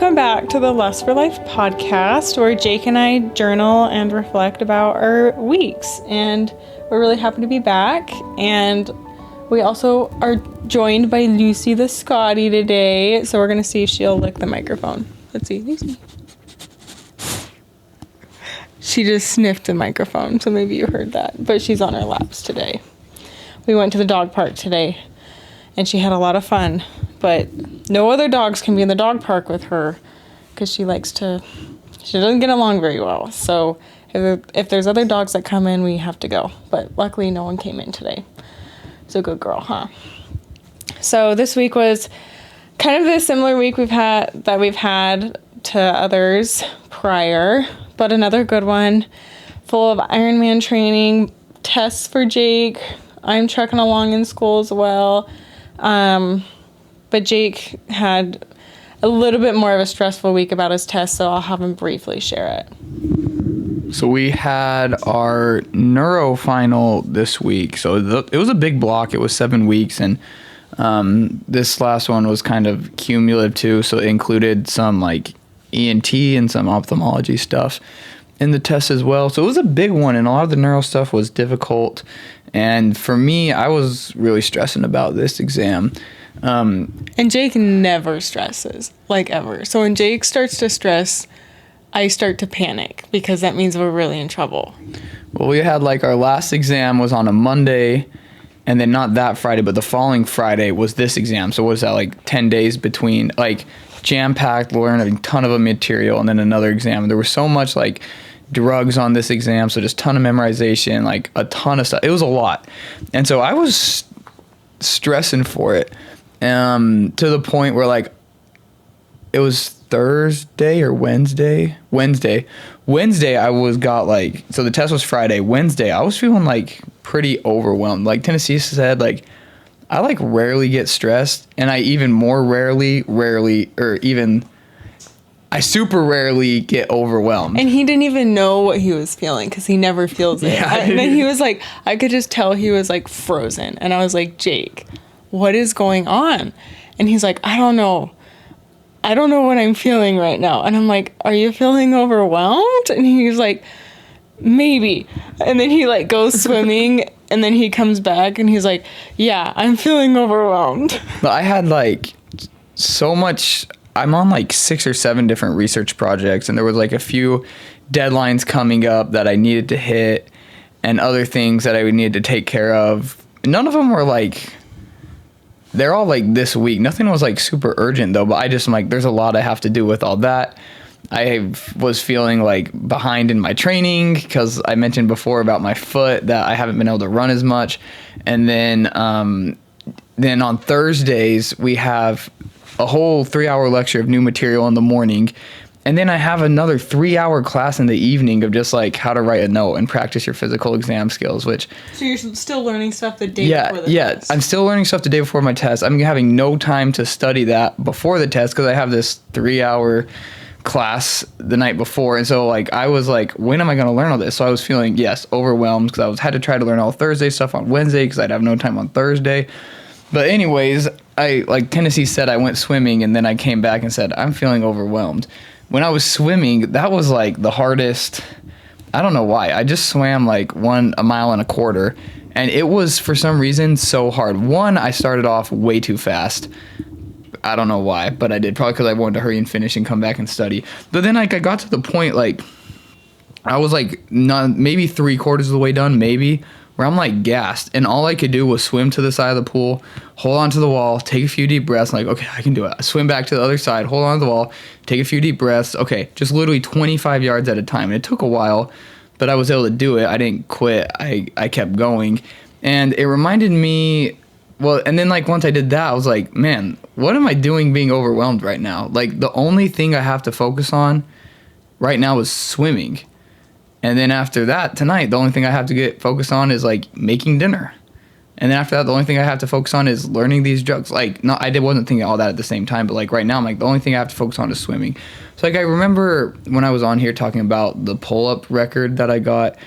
Welcome back to the Lust for Life podcast, where Jake and I journal and reflect about our weeks. And we're really happy to be back. And we also are joined by Lucy the Scotty today. So we're going to see if she'll lick the microphone. Let's see. Lucy. She just sniffed the microphone, so maybe you heard that. But she's on her laps today. We went to the dog park today, and she had a lot of fun. But no other dogs can be in the dog park with her because she doesn't get along very well. So if there's other dogs that come in, we have to go. But luckily, no one came in today. So good girl, huh? So this week was kind of a similar week we've had to others prior, but another good one, full of Ironman training, tests for Jake. I'm trucking along in school as well. But Jake had a little bit more of a stressful week about his test, so I'll have him briefly share it. So we had our neuro final this week. So it was a big block. It was 7 weeks, and this last one was kind of cumulative too. So it included some like ENT and some ophthalmology stuff in the test as well. So it was a big one, and a lot of the neuro stuff was difficult. And for me, I was really stressing about this exam. And Jake never stresses, like ever. So when Jake starts to stress, I start to panic because that means we're really in trouble. Well, we had like our last exam was on a Monday, and then not that Friday, but the following Friday was this exam. So what is that, like 10 days between, like jam-packed, learning a ton of material, and then another exam. There was so much like drugs on this exam, so just ton of memorization, like a ton of stuff. It was a lot. And so I was stressing for it. To the point where like it was Thursday or Wednesday I got like, so the test was Friday. Wednesday I was feeling like pretty overwhelmed. Like Tennessee said, like I like rarely get stressed, and I even more I super rarely get overwhelmed. And he didn't even know what he was feeling because he never feels it. Yeah. And then he was like, I could just tell he was like frozen. And I was like, Jake, what is going on? And he's like, I don't know what I'm feeling right now. And I'm like, are you feeling overwhelmed? And he's like, maybe. And then he like goes swimming, and then he comes back and he's like, yeah, I'm feeling overwhelmed. But I had like so much. I'm on like 6 or 7 different research projects, and there was like a few deadlines coming up that I needed to hit and other things that I would need to take care of. None of them were like, they're all like this week. Nothing was like super urgent though, but I just am like, there's a lot I have to do with all that. I was feeling like behind in my training because I mentioned before about my foot that I haven't been able to run as much. And then on Thursdays we have a whole 3-hour lecture of new material in the morning. And then I have another 3-hour class in the evening of just like how to write a note and practice your physical exam skills, which... So you're still learning stuff the day before the test? Yeah, I'm still learning stuff the day before my test. I'm having no time to study that before the test because I have this 3-hour class the night before. And so like I was like, when am I going to learn all this? So I was feeling, yes, overwhelmed because I had to try to learn all Thursday stuff on Wednesday because I'd have no time on Thursday. But anyways, like Tennessee said, I went swimming, and then I came back and said, I'm feeling overwhelmed. When I was swimming, that was like the hardest. I don't know why. I just swam like 1 mile and a quarter, and it was for some reason so hard. One, I started off way too fast. I don't know why, but I did, probably because I wanted to hurry and finish and come back and study. But then like I got to the point like I was like maybe 3/4 of the way done, maybe, where I'm like gassed, and all I could do was swim to the side of the pool, hold on to the wall, take a few deep breaths, like, okay, I can do it. I swim back to the other side, hold on to the wall, take a few deep breaths. Okay, just literally 25 yards at a time. And it took a while, but I was able to do it. I didn't quit. I kept going. And it reminded me, well, and then like once I did that, I was like, man, what am I doing being overwhelmed right now? Like the only thing I have to focus on right now is swimming. And then after that, tonight, the only thing I have to get focused on is like making dinner. And then after that, the only thing I have to focus on is learning these drugs. Like, no, wasn't thinking all that at the same time, but like right now, I'm like, the only thing I have to focus on is swimming. So like, I remember when I was on here talking about the pull-up record that I got,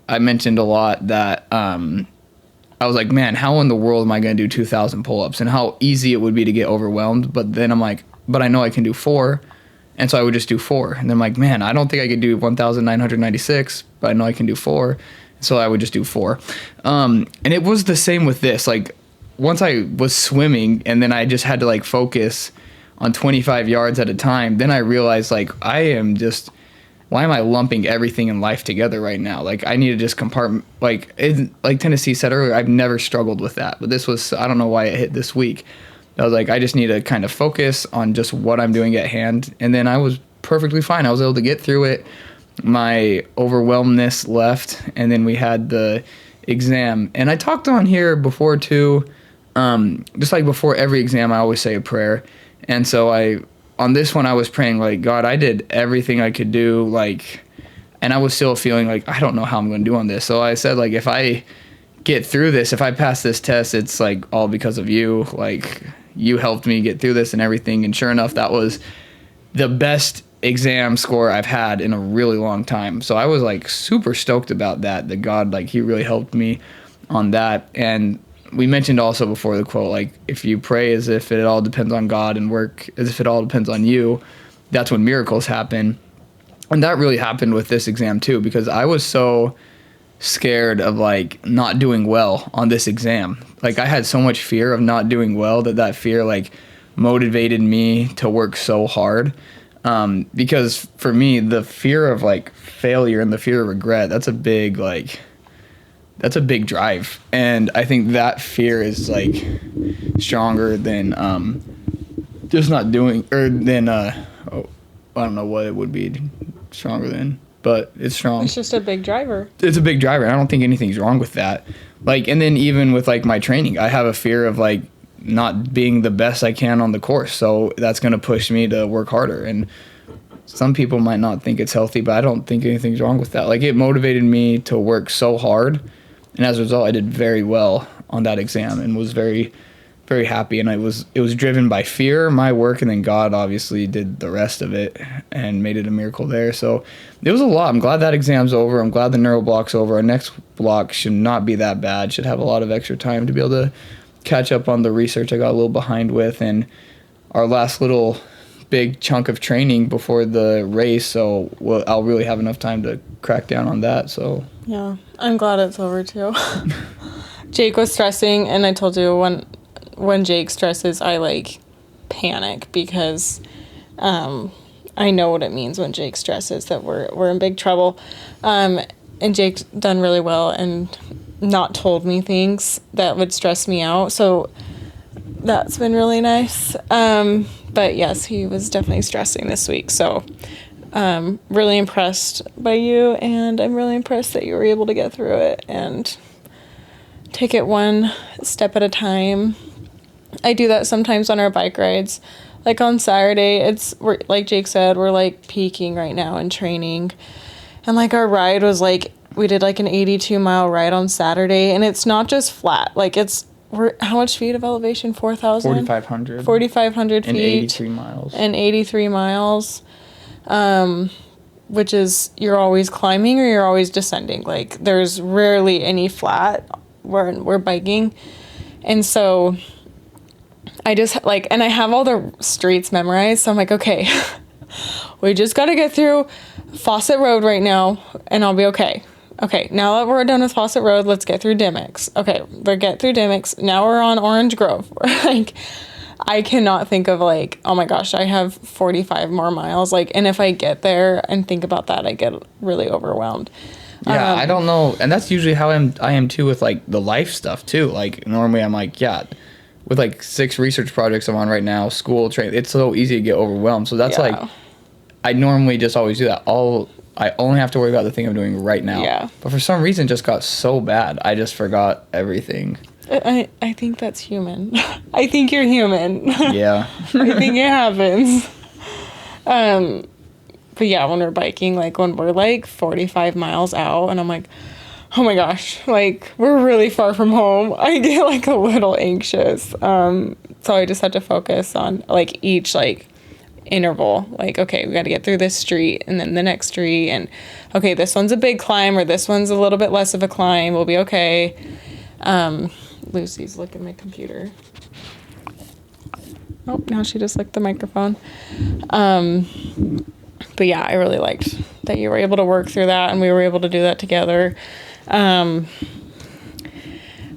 I mentioned a lot that I was like, man, how in the world am I going to do 2,000 pull-ups, and how easy it would be to get overwhelmed. But then I'm like, but I know I can do 4. And so I would just do 4. And then I'm like, man, I don't think I could do 1,996, but I know I can do 4. So I would just do 4. And it was the same with this. Like, once I was swimming and then I just had to like focus on 25 yards at a time, then I realized like why am I lumping everything in life together right now? Like, I need to just compartment, like Tennessee said earlier, I've never struggled with that, but this was, I don't know why it hit this week. I was like, I just need to kind of focus on just what I'm doing at hand. And then I was perfectly fine. I was able to get through it. My overwhelmness left, and then we had the exam. And I talked on here before too, just like before every exam, I always say a prayer. And so on this one, I was praying like, God, I did everything I could do, like, and I was still feeling like, I don't know how I'm going to do on this. So I said, like, if I get through this, if I pass this test, it's like all because of you. Like, you helped me get through this and everything. And sure enough, that was the best exam score I've had in a really long time. So I was like super stoked about that God, like, he really helped me on that. And we mentioned also before the quote, like, if you pray as if it all depends on God and work as if it all depends on you, that's when miracles happen. And that really happened with this exam too, because I was so scared of like not doing well on this exam. Like, I had so much fear of not doing well that fear like motivated me to work so hard. Because for me, the fear of like failure and the fear of regret, that's a big drive. And I think that fear is like stronger than just not doing, or than I don't know what it would be stronger than, but it's strong. It's just a big driver. It's a big driver. I don't think anything's wrong with that. Like, and then even with like my training, I have a fear of like not being the best I can on the course. So that's going to push me to work harder. And some people might not think it's healthy, but I don't think anything's wrong with that. Like, it motivated me to work so hard. And as a result, I did very well on that exam and was very, very happy. And it was driven by fear, my work, and then God obviously did the rest of it and made it a miracle there. So it was a lot. I'm glad that exam's over. I'm glad the neuro block's over. Our next block should not be that bad. Should have a lot of extra time to be able to catch up on the research I got a little behind with, and our last little big chunk of training before the race. So I'll really have enough time to crack down on that. So yeah, I'm glad it's over too. Jake was stressing, and I told you when Jake stresses, I like panic because I know what it means when Jake stresses, that we're in big trouble. And Jake's done really well and not told me things that would stress me out. So that's been really nice. But yes, he was definitely stressing this week. So really impressed by you, and I'm really impressed that you were able to get through it and take it one step at a time. I do that sometimes on our bike rides. Like on Saturday, we're like Jake said, we're like peaking right now in training. And like our ride was like, we did like an 82-mile ride on Saturday, and it's not just flat. Like we're how much feet of elevation? 4,000? 4,500. 4,500 feet. And 83 miles. And 83 miles, which is you're always climbing or you're always descending. Like there's rarely any flat where we're biking. And so I just like, and I have all the streets memorized. So I'm like, okay, we just got to get through Fawcett Road right now and I'll be okay. Okay, now that we're done with Fawcett Road, let's get through Dimmicks. Okay, we'll get through Dimmicks. Now we're on Orange Grove. Like, I cannot think of like, oh my gosh, I have 45 more miles. Like, and if I get there and think about that, I get really overwhelmed. Yeah, I don't know. And that's usually how I am too with like the life stuff too. Like normally I'm like, yeah, with like 6 research projects I'm on right now, school, train, it's so easy to get overwhelmed. So that's like, I normally just always do that. I only have to worry about the thing I'm doing right now. Yeah. But for some reason, it just got so bad. I just forgot everything. I think that's human. I think you're human. Yeah. I think it happens. But yeah, when we're biking, like when we're like 45 miles out and I'm like, oh my gosh, like we're really far from home, I get like a little anxious. So I just had to focus on like each like interval, like okay, we got to get through this street and then the next street, and okay, this one's a big climb or this one's a little bit less of a climb, we'll be okay. Lucy's looking at my computer. Oh, now she just licked the microphone. But yeah, I really liked that you were able to work through that and we were able to do that together.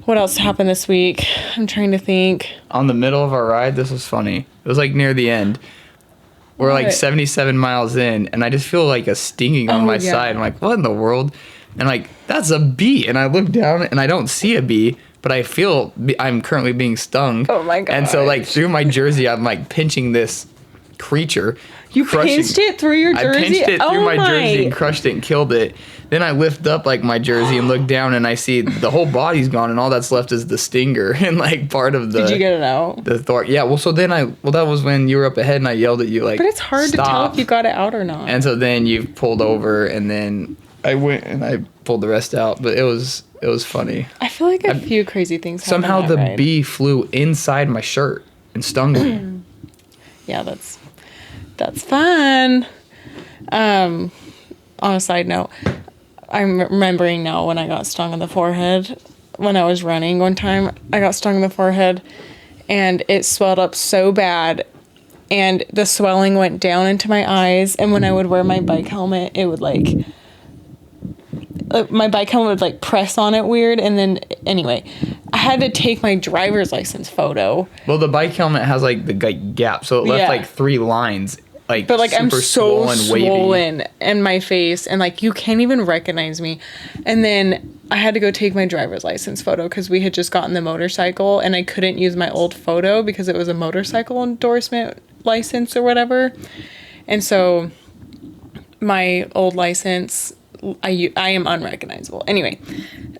What else happened this week? I'm trying to think. On the middle of our ride, this was funny. It was like near the end. We're like 77 miles in, and I just feel like a stinging on my side. I'm like, what in the world? And like, that's a bee. And I look down and I don't see a bee, but I feel I'm currently being stung. Oh my god. And so like through my jersey, I'm like pinching this creature. You pinched it through your jersey? I pinched it through my jersey and crushed it and killed it. Then I lift up like my jersey and look down and I see the whole body's gone and all that's left is the stinger and like part of the. Did you get it out? The thorn. Yeah. Well, so then that was when you were up ahead and I yelled at you like. But it's hard to tell if you got it out or not. And so then you pulled over and then I went and I pulled the rest out. But it was funny. I feel like a few crazy things happened. Somehow the bee flew inside my shirt and stung me. Yeah, that's fun. On a side note, I'm remembering now when I got stung in the forehead. When I was running one time, I got stung in the forehead and it swelled up so bad and the swelling went down into my eyes. And when I would wear my bike helmet, it would my bike helmet would press on it weird. And then anyway, I had to take my driver's license photo. Well, the bike helmet has the gap, so it left 3 lines. But I'm so swollen in my face and you can't even recognize me. And then I had to go take my driver's license photo because we had just gotten the motorcycle and I couldn't use my old photo because it was a motorcycle endorsement license or whatever. And so my old license, I am unrecognizable. Anyway,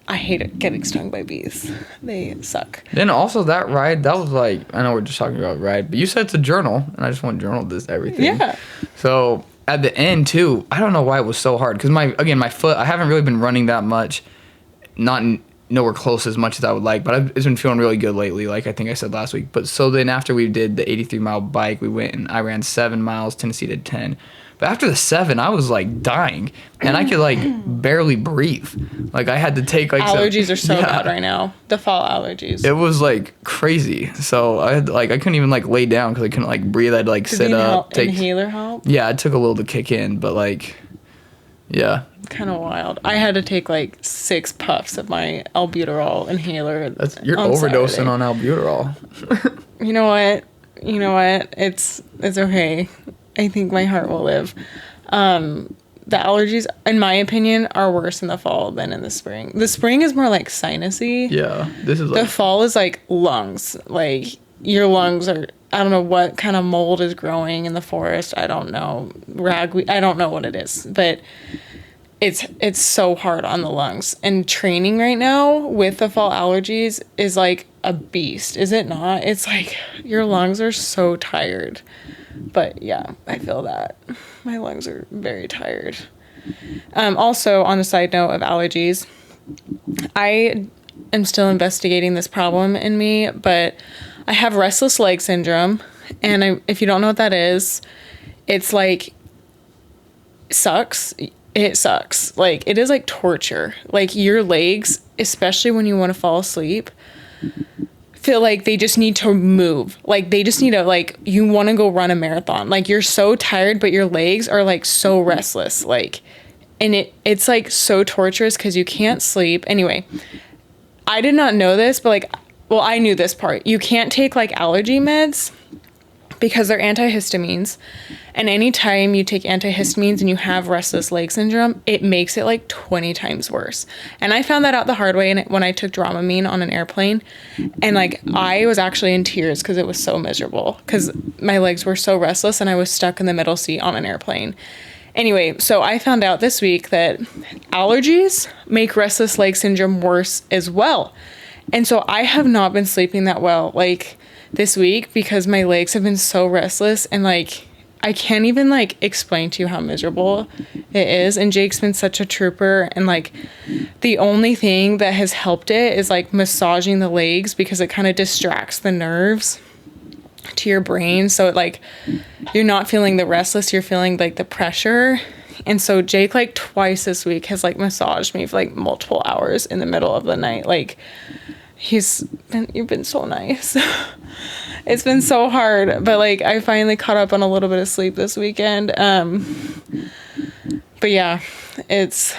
I hate it getting stung by bees. They suck. Then also that ride, that was I know we're just talking about ride, but you said it's a journal, and I just want to journal this everything. Yeah. So at the end too, I don't know why it was so hard because my foot, I haven't really been running that much, nowhere close as much as I would like, but I've been feeling really good lately, like I think I said last week. But so then after we did the 83-mile bike, we went and I ran 7 miles, Tennessee did 10. But after the 7, I was dying, and I could barely breathe. I had to take allergies are so bad right now. The fall allergies. It was crazy. So I had I couldn't even sit down because I couldn't breathe. I'd sit up. Did the inhaler help? Yeah, it took a little to kick in, but yeah. Kind of wild. I had to take 6 puffs of my albuterol inhaler. You're overdosing on albuterol. You know what? It's okay. I think my heart will live. The allergies, in my opinion, are worse in the fall than in the spring. The spring is more sinusy. Yeah, this is the fall is lungs. Your lungs are. I don't know what kind of mold is growing in the forest. I don't know. Ragweed. I don't know what it is, but it's so hard on the lungs. And training right now with the fall allergies is a beast, is it not? It's your lungs are so tired. But yeah, I feel that. My lungs are very tired. Also, on a side note of allergies, I am still investigating this problem in me, but I have restless leg syndrome. And if you don't know what that is, it's sucks. It sucks. It is torture. Your legs, especially when you want to fall asleep, feel they just need to move. They just need to, you want to go run a marathon. You're so tired, but your legs are, so restless. And it's, so torturous because you can't sleep. Anyway, I did not know this, but, I knew this part. You can't take, allergy meds because they're antihistamines. And anytime you take antihistamines and you have restless leg syndrome, it makes it 20 times worse. And I found that out the hard way when I took Dramamine on an airplane. And I was actually in tears because it was so miserable because my legs were so restless and I was stuck in the middle seat on an airplane. Anyway, so I found out this week that allergies make restless leg syndrome worse as well. And so I have not been sleeping that well this week because my legs have been so restless and I can't even explain to you how miserable it is. And Jake's been such a trooper. And the only thing that has helped it is massaging the legs because it kind of distracts the nerves to your brain. So it you're not feeling the restless, you're feeling the pressure. And so Jake twice this week has massaged me for multiple hours in the middle of the night. You've been so nice. It's been so hard, but like I finally caught up on a little bit of sleep this weekend. But yeah, it's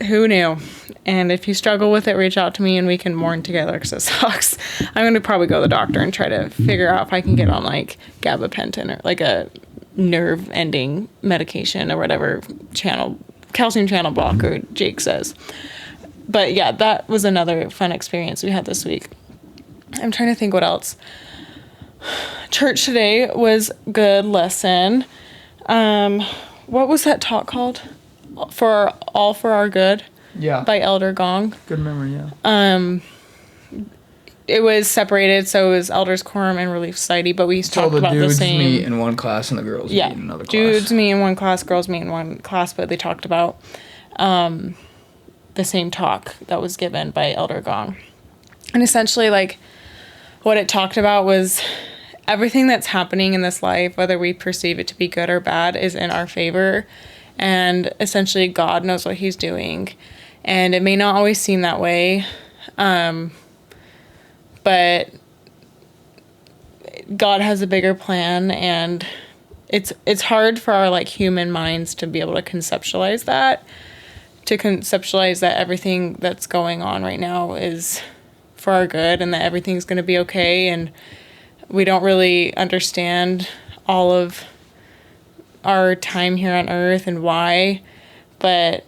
who knew? And if you struggle with it, reach out to me and we can mourn together because it sucks. I'm going to probably go to the doctor and try to figure out if I can get on like gabapentin or like a nerve ending medication or whatever calcium channel blocker Jake says. But yeah, that was another fun experience we had this week. I'm trying to think what else. Church today was good lesson. What was that talk called? For All for Our Good. Yeah. By Elder Gong. Good memory, yeah. It was separated, so it was Elders Quorum and Relief Society, but we talked about the same. Dudes meet in one class and the girls meet in another class. Dudes meet in one class, girls meet in one class, but they talked about the same talk that was given by Elder Gong. And essentially, like, what it talked about was everything that's happening in this life, whether we perceive it to be good or bad, is in our favor. And essentially, God knows what he's doing. And it may not always seem that way, but God has a bigger plan, and it's hard for our like human minds to be able to conceptualize that everything that's going on right now is for our good and that everything's going to be okay. And we don't really understand all of our time here on earth and why, but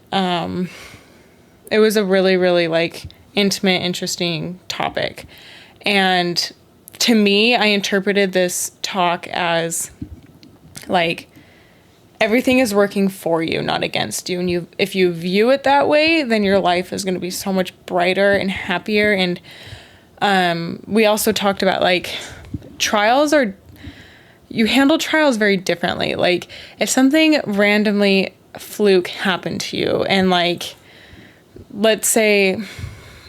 it was a really, really like intimate, interesting topic. And to me, I interpreted this talk as like everything is working for you, not against you. And if you view it that way, then your life is going to be so much brighter and happier. And we also talked about like you handle trials very differently. Like if something randomly fluke happened to you and like, let's say,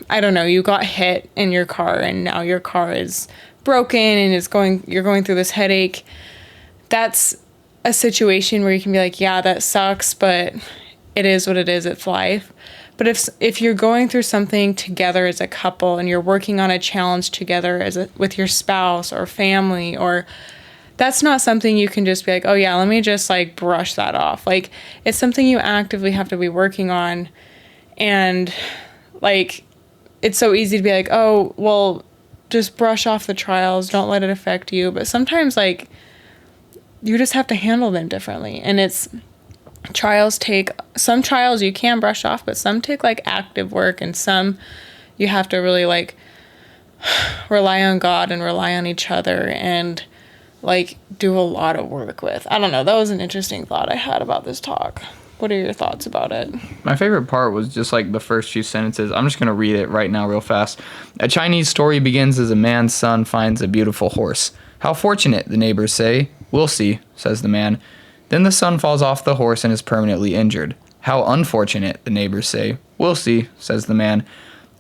I don't know, you got hit in your car and now your car is broken and you're going through this headache. That's a situation where you can be like, yeah, that sucks, but it is what it is. It's life. But if you're going through something together as a couple and you're working on a challenge together with your spouse or family, or that's not something you can just be like, oh yeah, let me just like brush that off. Like it's something you actively have to be working on. And like, it's so easy to be like, oh, well, just brush off the trials. Don't let it affect you. But sometimes like you just have to handle them differently. And some trials you can brush off, but some take like active work, and some you have to really like rely on God and rely on each other and like do a lot of work with. I don't know. That was an interesting thought I had about this talk. What are your thoughts about it? My favorite part was just like the first few sentences. I'm just going to read it right now real fast. A Chinese story begins as a man's son finds a beautiful horse. How fortunate, the neighbors say. We'll see, says the man. Then the son falls off the horse and is permanently injured. How unfortunate, the neighbors say. We'll see, says the man.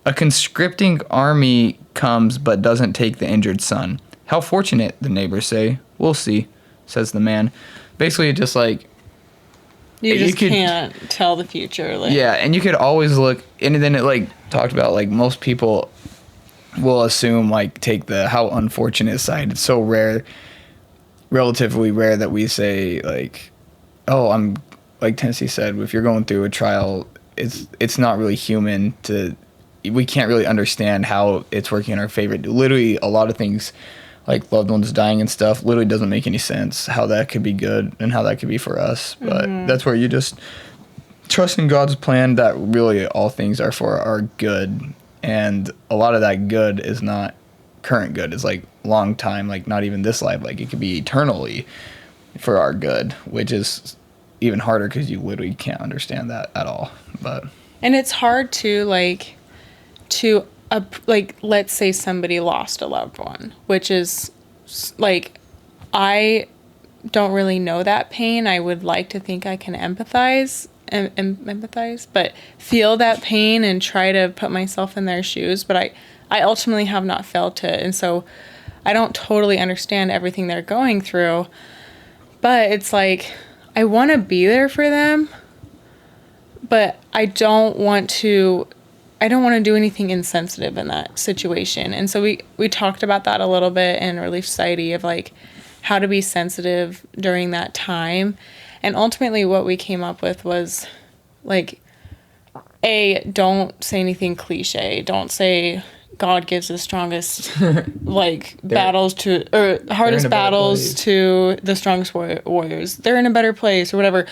A conscripting army comes but doesn't take the injured son. How fortunate, the neighbors say. We'll see, says the man. Basically, just like, you can't tell the future. Like. Yeah, and you could always look, and then it like talked about like most people will assume like take the how unfortunate side. It's so rare, relatively rare, that we say like, oh, I'm like Tennessee said, if you're going through a trial, it's not really human we can't really understand how it's working in our favor. Literally, a lot of things like loved ones dying and stuff literally doesn't make any sense how that could be good and how that could be for us. But that's where you just trust in God's plan that really all things are for our good. And a lot of that good is not current good. It's like long time, like not even this life. Like it could be eternally for our good, which is even harder because you literally can't understand that at all. And it's hard to let's say somebody lost a loved one, which is like, I don't really know that pain. I would like to think I can empathize, but feel that pain and try to put myself in their shoes. But I ultimately have not felt it. And so I don't totally understand everything they're going through, but it's like, I want to be there for them, but I don't want to I don't want to do anything insensitive in that situation. And so we talked about that a little bit in Relief Society of like how to be sensitive during that time. And ultimately what we came up with was like, don't say anything cliche. Don't say God gives the strongest battles to, or hardest battles to the strongest warriors. They're in a better place or whatever.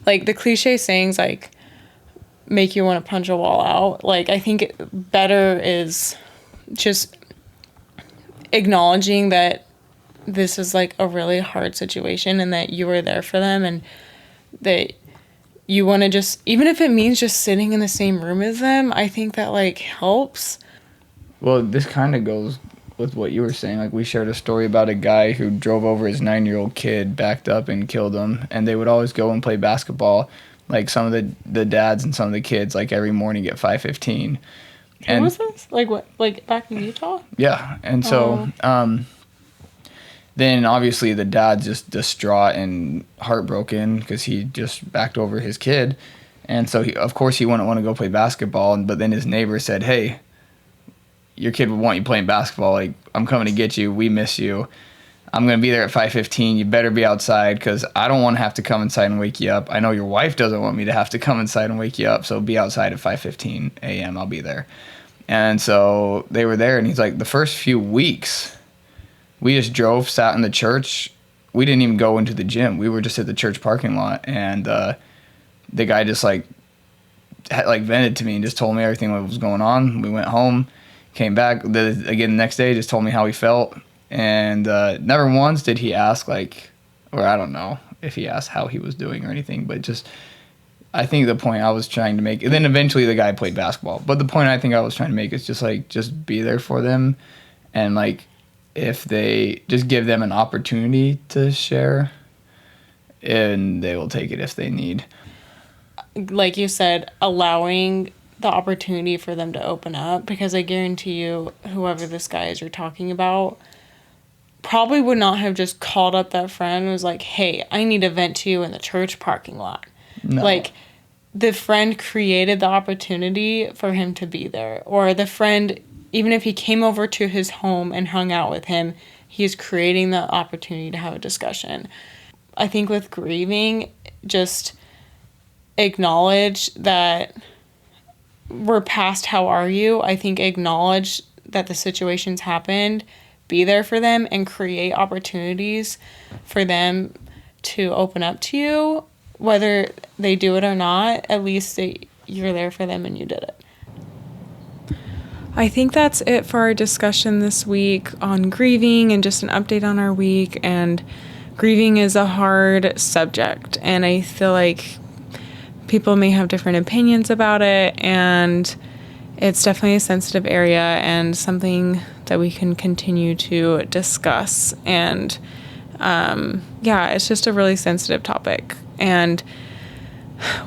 Like the cliche sayings like make you want to punch a wall out. Like I think better is just acknowledging that this is like a really hard situation and that you were there for them and that you want to just, even if it means just sitting in the same room as them, I think that like helps. Well, this kind of goes with what you were saying. Like we shared a story about a guy who drove over his 9-year-old kid, backed up and killed him. And they would always go and play basketball. Like some of the dads and some of the kids, like every morning at 5:15. Who was this? Like what? Like back in Utah? Yeah. And so, then obviously the dad's just distraught and heartbroken because he just backed over his kid. And so of course he wouldn't want to go play basketball. But then his neighbor said, hey, your kid would want you playing basketball. Like, I'm coming to get you. We miss you. I'm going to be there at 5:15. You better be outside because I don't want to have to come inside and wake you up. I know your wife doesn't want me to have to come inside and wake you up. So be outside at 5:15 a.m. I'll be there. And so they were there. And he's like, the first few weeks, we just drove, sat in the church. We didn't even go into the gym. We were just at the church parking lot. And the guy just vented to me and just told me everything that was going on. We went home, came back the next day, just told me how he felt. And never once did he ask or I don't know if he asked how he was doing or anything, but just, I think the point I was trying to make, and then eventually the guy played basketball. But the point I think I was trying to make is just be there for them. And if they just give them an opportunity to share, and they will take it if they need. Like you said, allowing the opportunity for them to open up, because I guarantee you, whoever this guy is you're talking about probably would not have just called up that friend and was like, hey, I need to vent to you in the church parking lot. No. Like, the friend created the opportunity for him to be there. Or the friend, even if he came over to his home and hung out with him, he is creating the opportunity to have a discussion. I think with grieving, just acknowledge that we're past how are you. I think acknowledge that the situation's happened, be there for them, and create opportunities for them to open up to you. Whether they do it or not, at least you're there for them and you did it. I think that's it for our discussion this week on grieving and just an update on our week. And grieving is a hard subject, and I feel like people may have different opinions about it, and it's definitely a sensitive area and something that we can continue to discuss. And it's just a really sensitive topic, and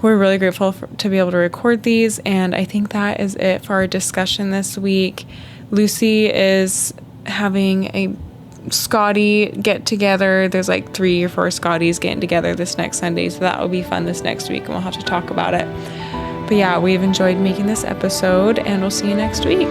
we're really grateful to be able to record these. And I think that is it for our discussion this week. Lucy is having a Scotty get together. There's 3 or 4 Scotties getting together this next Sunday, so that will be fun this next week, and we'll have to talk about it. But yeah, we've enjoyed making this episode, and we'll see you next week.